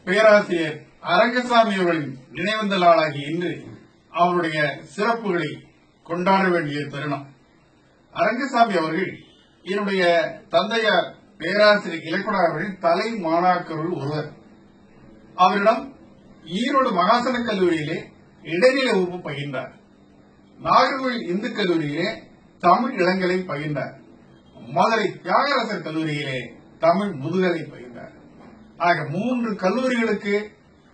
பேராசிரியர் அரங்கசாமி அவர்களின் நினைவந்த நாளாகி இன்று அவருடைய சிறப்புகளை கொண்டாட வேண்டிய தருணம். அரங்கசாமி அவர்கள் என்னுடைய தந்தையார் பேராசிரியர் இலக்குனார் அவர்களின் தலை மாணாக்கருள் ஒருவர். அவரிடம் ஈரோடு மகாசன கல்லூரியிலே இடைநிலை வகுப்பு பயின்றார். நாகர்கோவில் இந்து கல்லூரியிலே தமிழ் இளங்கலை பயின்றார். மதுரை தியாகராசர் கல்லூரியிலே தமிழ் முதுகலை பயின்றார். ஆக 3 கல்லூரிகளுக்கு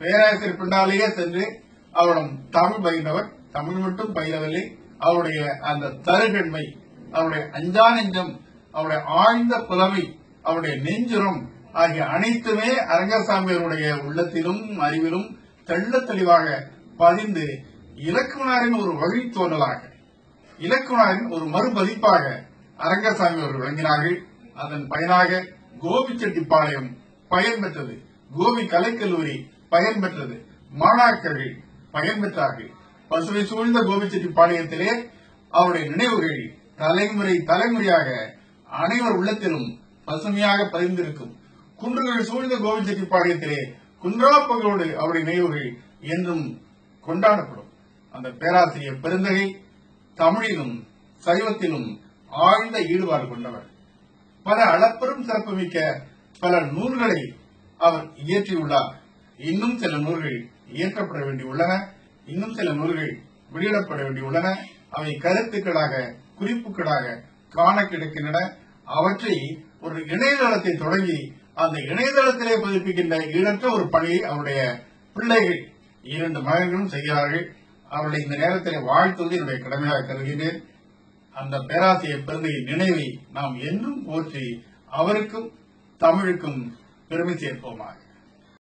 பேராசிரியர் பின்னாலேயே சென்று அவரிடம் தமிழ் பயின்றவர். தமிழ் மட்டும் பயிலவில்லை, அவருடைய அந்த தருகண்மை, அவருடைய அஞ்சா நெஞ்சம், அவருடைய ஆழ்ந்த புலமை, அவருடைய நெஞ்சுரம் ஆகிய அனைத்துமே அரங்கசாமி அவருடைய உள்ளத்திலும் அறிவிலும் தெள்ள தெளிவாக பதிந்து இலக்குனாரின் ஒரு வழித்தோன்றலாக, இலக்குனாரின் ஒரு மறுபதிப்பாக அரங்கசாமி அவர்கள் விளங்கினார்கள். அதன் பயனாக கோபிச்செட்டிப்பாளையம் பயன் பெற்றது, கோபி கலைக்கல்லூரி பயன் பெற்றது, மாணாக்கர்கள் பயன் பெற்றார்கள். பசுமை சூழ்ந்த கோபிச்செட்டிப்பாளையத்திலே அவருடைய நினைவுகள் தலைமுறை தலைமுறையாக அனைவர் உள்ளத்திலும் பசுமையாக பதிந்திருக்கும். குன்றுகள் சூழ்ந்த கோபிச்செட்டிப்பாளையத்திலே குன்றாப்பங்களோடு அவருடைய நினைவுகள் என்றும் கொண்டாடப்படும். அந்த பேராசிரியர் பெருந்தகை தமிழிலும் சைவத்திலும் ஆழ்ந்த ஈடுபாடு கொண்டவர். பல அளப்பெரும் சிறப்புமிக்க பல நூல்களை அவர் இயற்றியுள்ளார். இன்னும் சில நூல்கள் இயற்றப்பட வேண்டியுள்ளன, இன்னும் சில நூல்கள் வெளியிடப்பட வேண்டியுள்ளன. அவை கருத்துக்களாக, குறிப்புகளாக காண கிடைக்கின்றன. அவற்றை ஒரு இணையதளத்தை தொடங்கி அந்த இணையதளத்திலே பதிப்பிக்கின்ற ஈடற்ற ஒரு பணியை அவருடைய பிள்ளைகள் 2 மகன்களும் செய்கிறார்கள். அவர்களை இந்த நேரத்தில் வாழ்த்துவது என்னுடைய கடமையாக கருதுகிறேன். அந்த பேராசிரியர் பெருந்தகையின் நினைவை நாம் என்றும் போற்றி அவருக்கும் தமிழுக்கும் பெருமை சேர்ப்போமாக.